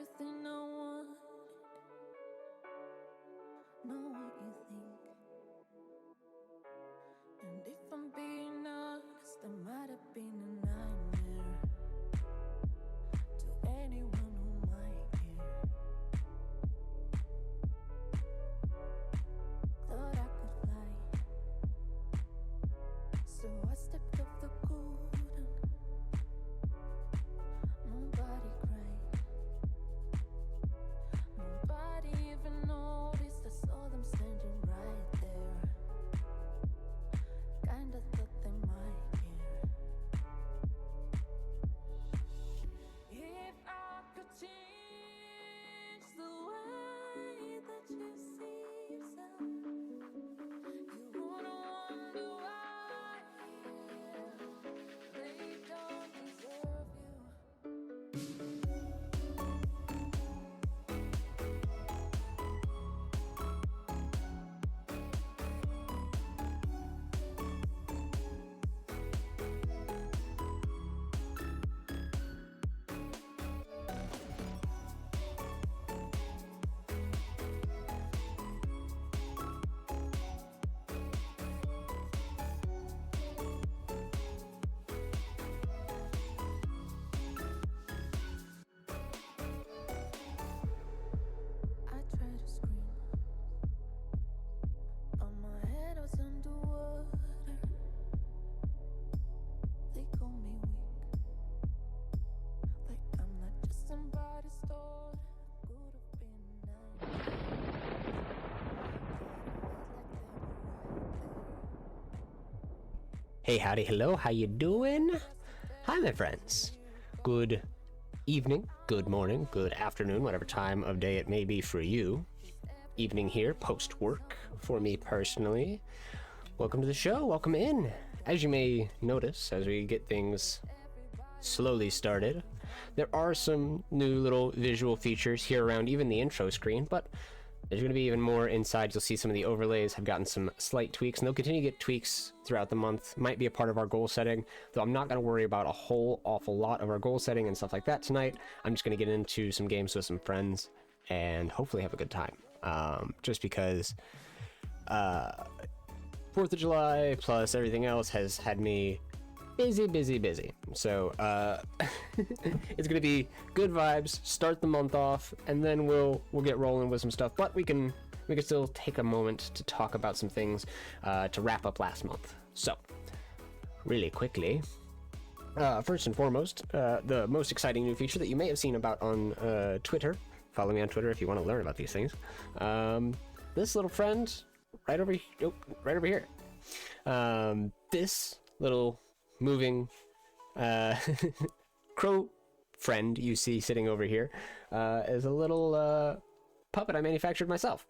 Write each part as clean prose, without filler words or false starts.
everything I want. Know what you think. And if I'm being honest, I might have been a nightmare to anyone who might care. Thought I could fly, so I stepped off the golden. Nobody cried, nobody even noticed. I saw them standing right there. Kinda thought they might care. If I could change the way that you see yourself, you wouldn't wonder why they don't deserve you. I tried to scream, but my head was underwater. They call me weak, like I'm not just somebody's daughter. Could have been nice. Hey, howdy, hello, how you doing? Hi, my friends. Good evening, good morning, good afternoon, whatever time of day it may be for you. Evening here, post-work, for me personally. Welcome to the show, welcome in. As you may notice, as we get things slowly started, there are some new little visual features here around even the intro screen, but there's going to be even more inside. You'll see some of the overlays have gotten some slight tweaks, and they'll continue to get tweaks throughout the month. Might be a part of our goal setting, though I'm not going to worry about a whole awful lot of our goal setting and stuff like that tonight. I'm just going to get into some games with some friends and hopefully have a good time. Just because 4th of July plus everything else has had me busy. So it's gonna be good vibes, start the month off, and then we'll get rolling with some stuff. But we can still take a moment to talk about some things to wrap up last month. So really quickly, first and foremost, the most exciting new feature that you may have seen about on Twitter. Follow me on Twitter if you want to learn about these things. This little friend right over here. This little moving crow friend you see sitting over here is a little puppet I manufactured myself.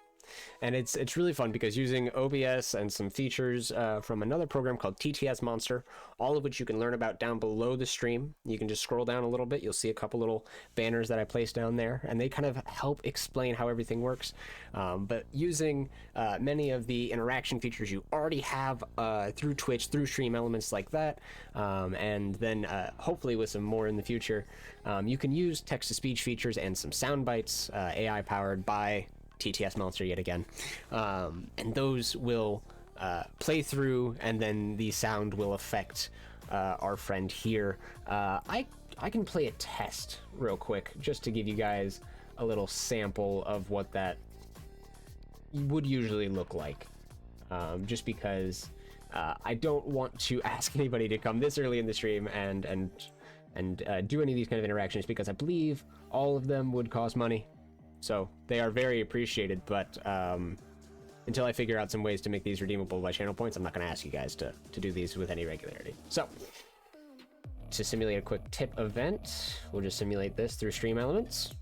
And it's really fun because using OBS and some features from another program called TTS Monster, all of which you can learn about down below the stream. You can just scroll down a little bit. You'll see a couple little banners that I placed down there, and they kind of help explain how everything works. But using many of the interaction features you already have through Twitch, through stream elements like that, and then hopefully with some more in the future, you can use text-to-speech features and some sound bites, AI powered by TTS Monster yet again, and those will play through, and then the sound will affect our friend here. I can play a test real quick just to give you guys a little sample of what that would usually look like, just because I don't want to ask anybody to come this early in the stream and do any of these kind of interactions, because I believe all of them would cost money. So they are very appreciated, but until I figure out some ways to make these redeemable by channel points, I'm not going to ask you guys to do these with any regularity. So to simulate a quick tip event, we'll just simulate this through Stream Elements.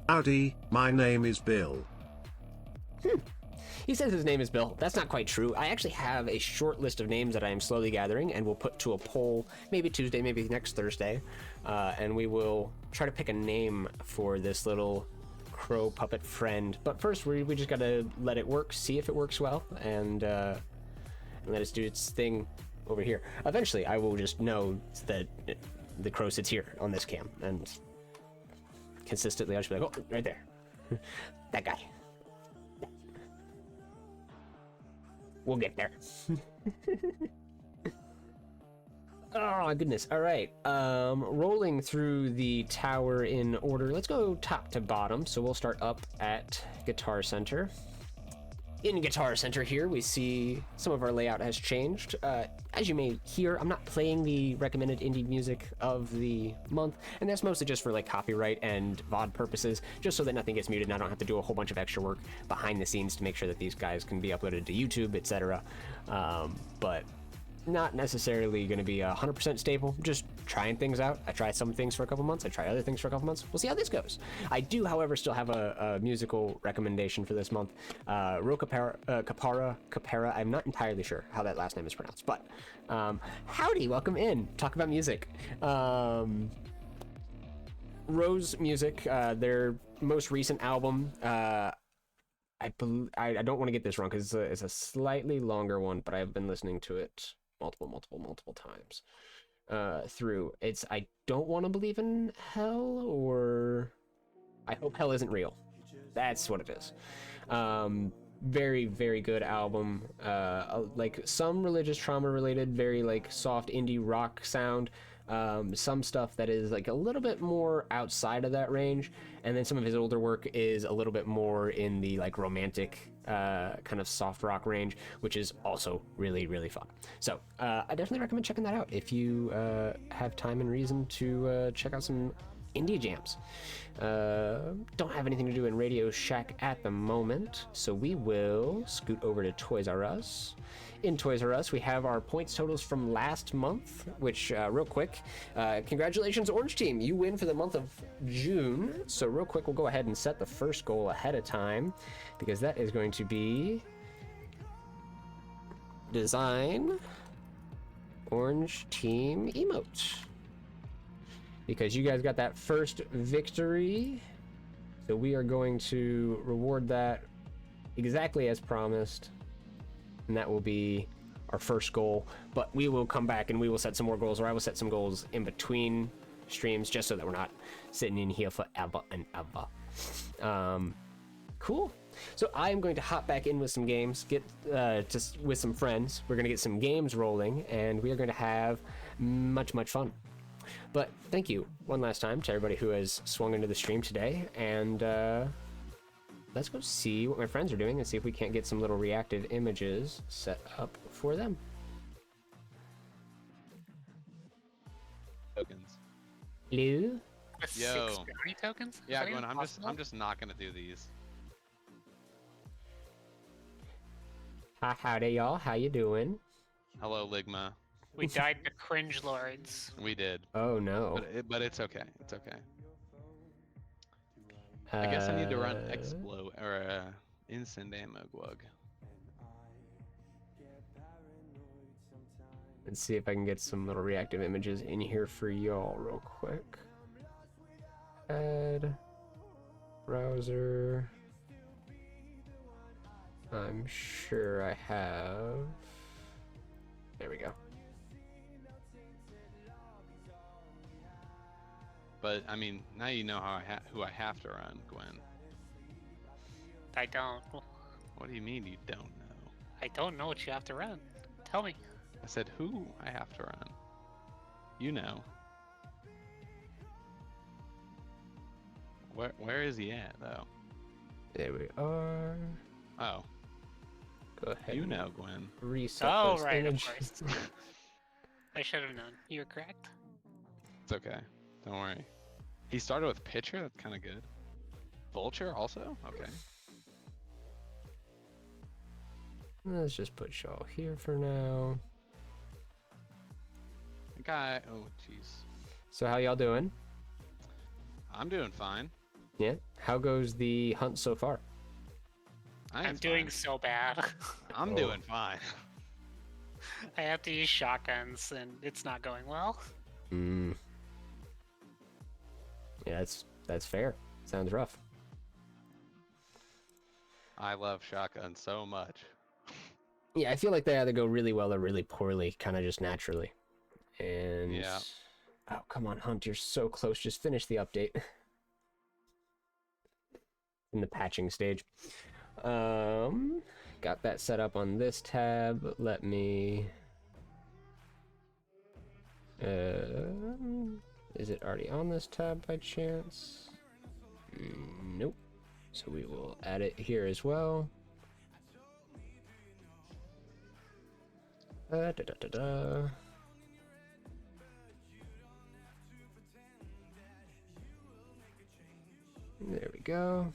Howdy, my name is Bill. He says his name is Bill. That's not quite true. I actually have a short list of names that I am slowly gathering, and we'll put to a poll maybe Tuesday, maybe next Thursday, and we will try to pick a name for this little crow puppet friend. But first, we just gotta let it work, see if it works well, and let it do its thing over here. Eventually, I will just know that the crow sits here on this cam, and consistently. I'll just be like, oh, right there. That guy. We'll get there. Oh my goodness. All right. Rolling through the tower in order. Let's go top to bottom. So we'll start up at Guitar Center. In Guitar Center here, we see some of our layout has changed. As you may hear, I'm not playing the recommended indie music of the month, and that's mostly just for like copyright and VOD purposes, just so that nothing gets muted and I don't have to do a whole bunch of extra work behind the scenes to make sure that these guys can be uploaded to YouTube, etc. But not necessarily going to be 100% stable, just trying things out. I try some things for a couple months, I try other things for a couple months. We'll see how this goes. I do, however, still have a musical recommendation for this month. Capara, I'm not entirely sure how that last name is pronounced, but howdy, welcome in. Talk about music. Rose Music, their most recent album, I don't want to get this wrong because it's a slightly longer one, but I've been listening to it multiple times through. It's I don't want to believe in hell, or I hope hell isn't real. That's what it is. Very, very good album. Like some religious trauma related, very like soft indie rock sound. Some stuff that is like a little bit more outside of that range, and then some of his older work is a little bit more in the like romantic kind of soft rock range, which is also really, really fun. So I definitely recommend checking that out if you have time and reason to check out some indie jams. Don't have anything to do in Radio Shack at the moment, so we will scoot over to Toys R Us. In Toys R Us, we have our points totals from last month, which, real quick, congratulations, Orange Team. You win for the month of June. So real quick, we'll go ahead and set the first goal ahead of time, because that is going to be design Orange Team emote. Because you guys got that first victory, so we are going to reward that exactly as promised. And that will be our first goal, but we will come back and we will set some more goals, or I will set some goals in between streams, just so that we're not sitting in here forever and ever. Cool. So I am going to hop back in with some games, get just with some friends. We're going to get some games rolling, and we are going to have much fun. But thank you one last time to everybody who has swung into the stream today, and let's go see what my friends are doing and see if we can't get some little reactive images set up for them. Tokens. Hello? With Yo. 6 bounty tokens? Yeah, Is that Gwen, even I'm possible? just not gonna do these. Hi, howdy, y'all. How you doing? Hello, Ligma. We died to cringe lords. We did, Oh no. but it's okay. It's okay. I guess I need to run explode or instant ammo glug. Let's see if I can get some little reactive images in here for y'all real quick. Add browser. I'm sure I have. There we go. But I mean, now you know how who I have to run, Gwen. I don't. What do you mean you don't know? I don't know what you have to run. Tell me. I said who I have to run. You know. Where is he at though? There we are. Oh, Go ahead. you and know, Gwen. Reset Oh, those right, of images. I should have known. You were correct. It's okay. Don't worry. He started with pitcher. That's kind of good. Vulture also. Okay. Let's just put y'all here for now. Guy. Oh, jeez. So how y'all doing? I'm doing fine. Yeah. How goes the hunt so far? I'm doing so bad. I'm Oh. doing fine. I have to use shotguns, and it's not going well. Mm. Yeah, that's fair. Sounds rough. I love shotgun so much. Yeah, I feel like they either go really well or really poorly, kind of just naturally. And Yeah. oh, come on, Hunt, you're so close. Just finish the update. in the patching stage. Got that set up on this tab. Let me... is it already on this tab by chance? Nope. So we will add it here as well. Da, da, da, da. There we go.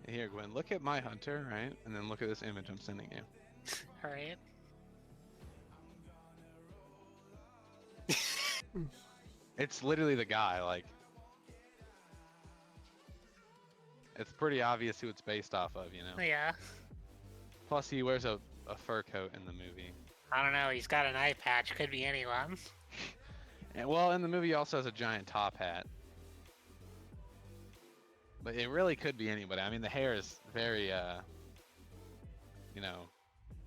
Here, Gwen, look at my hunter, right? And then look at this image I'm sending you. All right. It's literally the guy, like... It's pretty obvious who it's based off of, you know? Yeah. Plus, he wears a fur coat in the movie. I don't know. He's got an eye patch. Could be anyone. And, well, in the movie, he also has a giant top hat. But it really could be anybody. I mean, the hair is very, you know,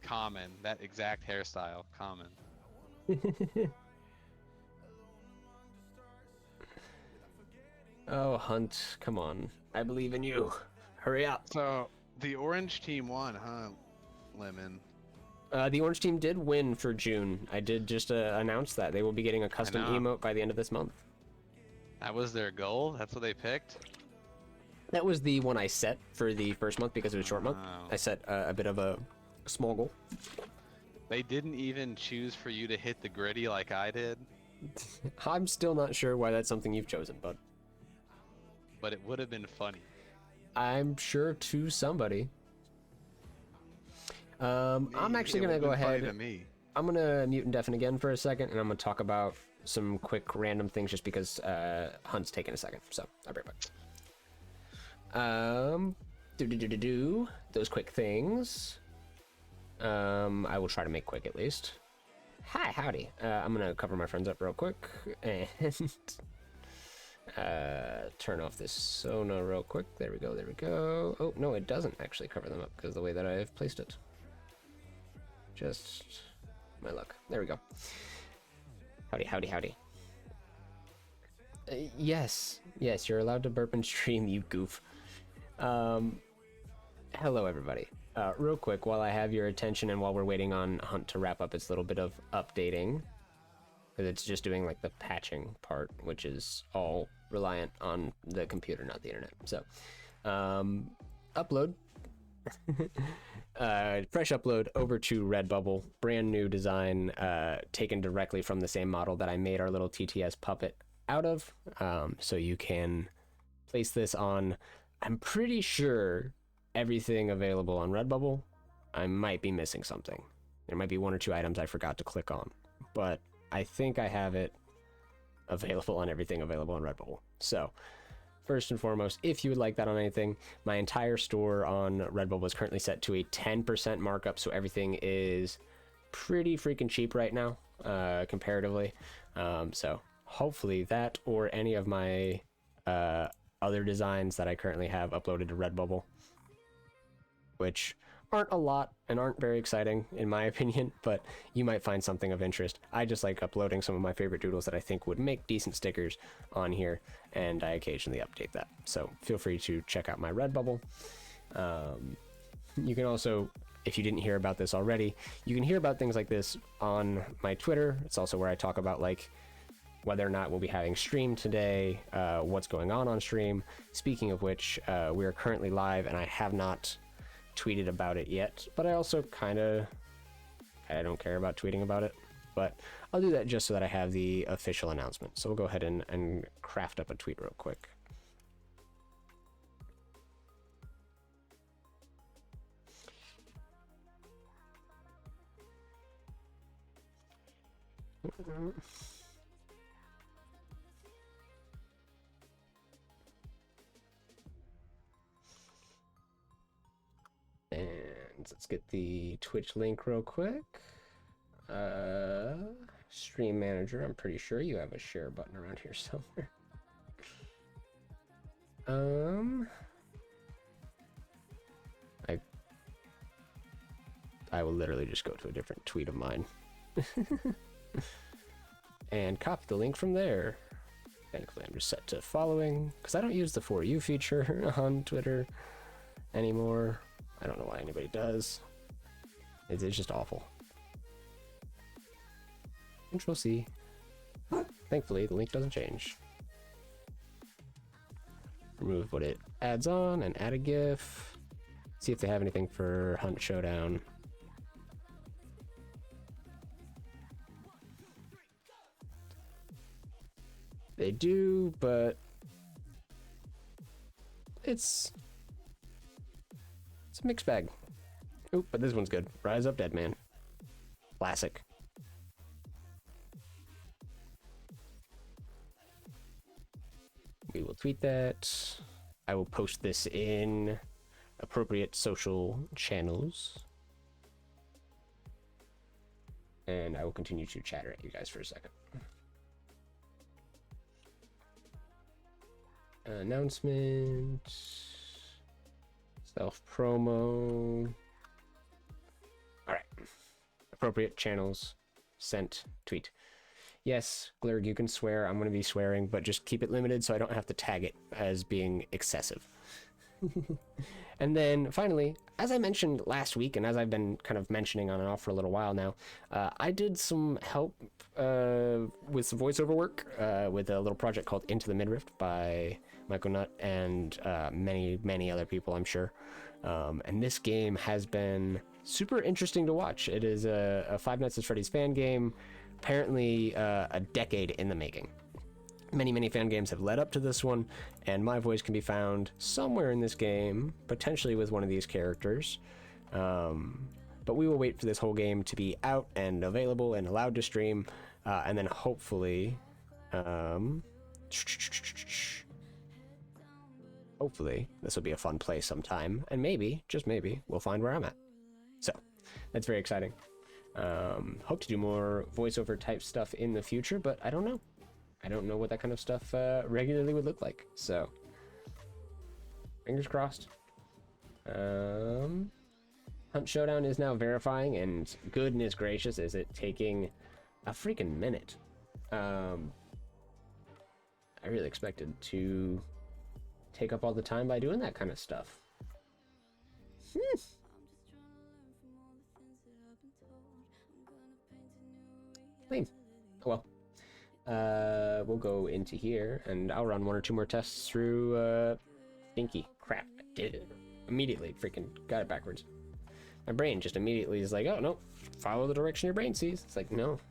common. That exact hairstyle, common. Oh, Hunt, come on. I believe in you. Hurry up. So, the orange team won, huh, Lemon? The orange team did win for June. I did just announce that. They will be getting a custom emote by the end of this month. That was their goal? That's what they picked? That was the one I set for the first month because it was a short month. I set a bit of a small goal. They didn't even choose for you to hit the gritty like I did? I'm still not sure why that's something you've chosen, bud. But it would have been funny. I'm sure to somebody. I'm actually going to go ahead. To me. I'm going to mute and deafen again for a second, and I'm going to talk about some quick random things just because Hunt's taking a second. So I'll be right back. Those quick things. I will try to make quick at least. Hi, howdy. I'm going to cover my friends up real quick and turn off this Sona real quick. There we go, there we go. Oh, no, it doesn't actually cover them up because of the way that I've placed it. Just my luck. There we go. Howdy, howdy, howdy. Yes, you're allowed to burp and stream, you goof. Hello, everybody. Real quick, while I have your attention and while we're waiting on Hunt to wrap up its little bit of updating, because it's just doing like the patching part, which is all reliant on the computer, not the internet. So, upload. Fresh upload over to Redbubble, brand new design, taken directly from the same model that I made our little TTS puppet out of. So you can place this on, I'm pretty sure, everything available on Redbubble. I might be missing something. There might be one or two items I forgot to click on, but I think I have it available on everything available on Redbubble. So first and foremost, if you would like that on anything, my entire store on Redbubble is currently set to a 10% markup, so everything is pretty freaking cheap right now, comparatively. So hopefully that or any of my other designs that I currently have uploaded to Redbubble, which aren't a lot and aren't very exciting in my opinion, but you might find something of interest. I just like uploading some of my favorite doodles that I think would make decent stickers on here, and I occasionally update that. So feel free to check out my Redbubble. You can also, if you didn't hear about this already, you can hear about things like this on my Twitter. It's also where I talk about like whether or not we'll be having stream today, what's going on stream. Speaking of which, we are currently live and I have not tweeted about it yet, but I also I don't care about tweeting about it, but I'll do that just so that I have the official announcement. So we'll go ahead and craft up a tweet real quick. And let's get the Twitch link real quick. Stream manager, I'm pretty sure you have a share button around here somewhere. I will literally just go to a different tweet of mine. and copy the link from there. Thankfully, I'm just set to following because I don't use the For You feature on Twitter anymore. I don't know why anybody does. It's just awful. Control C. Thankfully, the link doesn't change. Remove what it adds on and add a GIF. See if they have anything for Hunt Showdown. They do, but it's a mixed bag. Oop, but this one's good. Rise Up Dead Man. Classic. We will tweet that. I will post this in appropriate social channels. And I will continue to chatter at you guys for a second. Announcement. Self-promo. Alright. Appropriate channels. Sent. Tweet. Yes, Glurg, you can swear. I'm going to be swearing, but just keep it limited so I don't have to tag it as being excessive. And then finally, as I mentioned last week, and as I've been kind of mentioning on and off for a little while now, I did some help with some voiceover work with a little project called Into the Midriff by Michael Nutt and many, many other people, I'm sure. And this game has been super interesting to watch. It is a Five Nights at Freddy's fan game, apparently a decade in the making. Many, many fan games have led up to this one, and my voice can be found somewhere in this game, potentially with one of these characters. But we will wait for this whole game to be out and available and allowed to stream, and then hopefully, hopefully this will be a fun play sometime, and maybe, just maybe, we'll find where I'm at. So, that's very exciting. Hope to do more voiceover type stuff in the future, but I don't know. I don't know what that kind of stuff regularly would look like, so fingers crossed. Hunt Showdown is now verifying, and goodness gracious, is it taking a freaking minute. I really expected to take up all the time by doing that kind of stuff. Lame. Oh well. We'll go into here, and I'll run one or two more tests through, Stinky. Crap, I did it. Immediately, freaking got it backwards. My brain just immediately is like, oh, no, follow the direction your brain sees. It's like, no,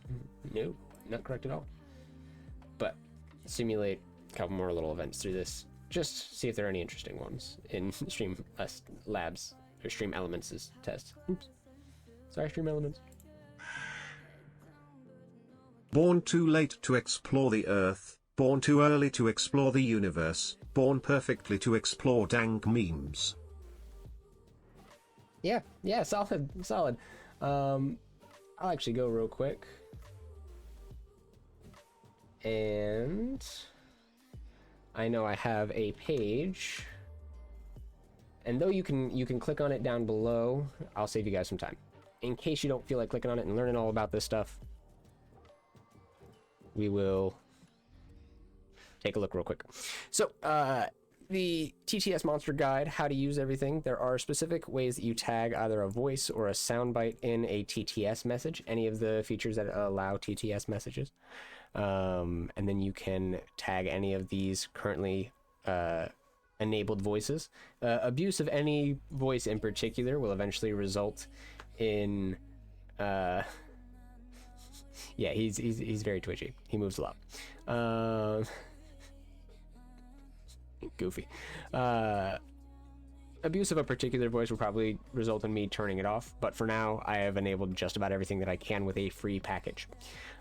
not correct at all. But, simulate a couple more little events through this. Just see if there are any interesting ones in Stream Labs, or Stream Elements' test. Oops. Sorry, Stream Elements. Born too late to explore the Earth, born too early to explore the universe, born perfectly to explore dank memes. Yeah, solid. I'll actually go real quick. And I know I have a page. And though you can click on it down below, I'll save you guys some time. In case you don't feel like clicking on it and learning all about this stuff, we will take a look real quick. So, the TTS Monster Guide, how to use everything. There are specific ways that you tag either a voice or a soundbite in a TTS message, any of the features that allow TTS messages. And then you can tag any of these currently enabled voices. Abuse of any voice in particular will eventually result in... yeah, he's very twitchy. He moves a lot. Goofy. Abuse of a particular voice will probably result in me turning it off, but for now, I have enabled just about everything that I can with a free package,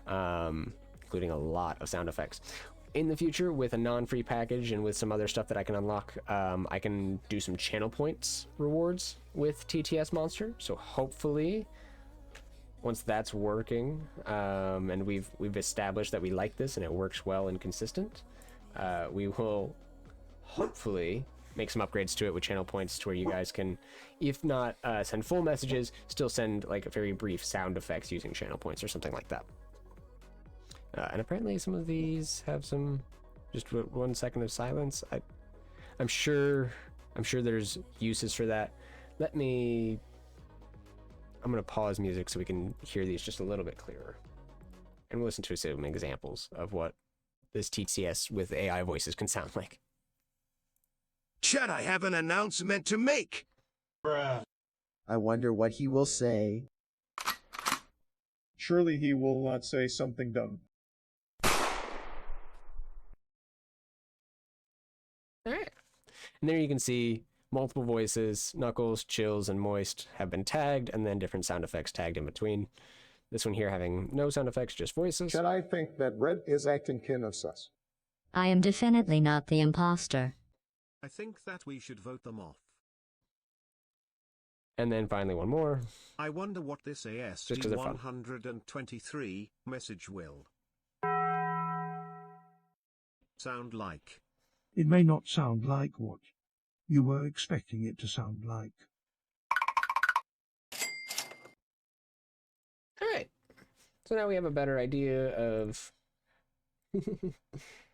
including a lot of sound effects. In the future, with a non-free package and with some other stuff that I can unlock, I can do some channel points rewards with TTS Monster, so hopefully... once that's working, and we've established that we like this and it works well and consistent, we will hopefully make some upgrades to it with channel points to where you guys can, if not send full messages, still send like very brief sound effects using channel points or something like that. And apparently some of these have some just 1 second of silence. I'm sure there's uses for that. I'm gonna pause music so we can hear these just a little bit clearer. And we'll listen to some examples of what this TTS with AI voices can sound like. Chad, I have an announcement to make. I wonder what he will say. Surely he will not say something dumb. All right. And there you can see multiple voices, Knuckles, Chills, and Moist have been tagged, and then different sound effects tagged in between. This one here having no sound effects, just voices. Chad, I think that Red is acting kind of sus. I am definitely not the imposter. I think that we should vote them off. And then finally one more. I wonder what this Just 'cause they're fun. ASD123 message will sound like. It may not sound like what you were expecting it to sound like. All right. So now we have a better idea of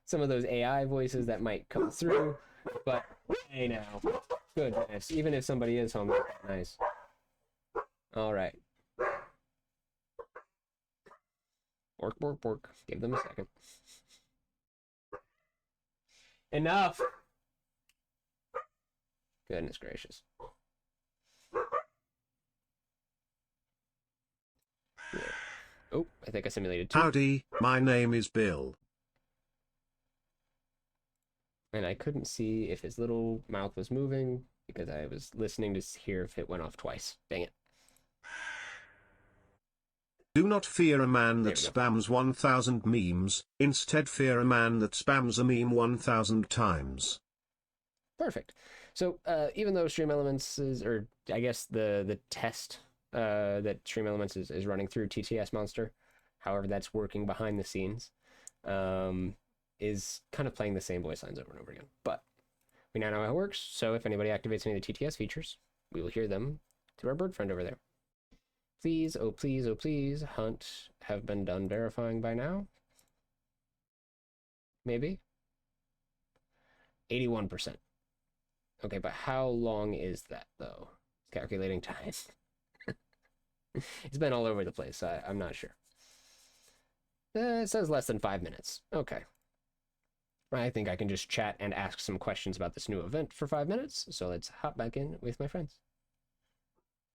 some of those AI voices that might come through. But hey now, goodness, even if somebody is home, nice. All right. Bork, bork, bork. Give them a second. Enough. Goodness gracious. Yeah. Oh, I think I simulated two. Howdy, my name is Bill. And I couldn't see if his little mouth was moving because I was listening to hear if it went off twice. Dang it. Do not fear a man that There we go. spams 1,000 memes, instead fear a man that spams a meme 1,000 times. Perfect. So even though Stream Elements is, or I guess the test that Stream Elements is running through TTS Monster, however that's working behind the scenes, is kind of playing the same voice lines over and over again. But we now know how it works, so if anybody activates any of the TTS features, we will hear them through our bird friend over there. Please, oh please, Hunt have been done verifying by now. Maybe? 81%. Okay, but how long is that, though? Calculating time. It's been all over the place, I'm not sure. It says less than 5 minutes. Okay. I think I can just chat and ask some questions about this new event for 5 minutes, so let's hop back in with my friends.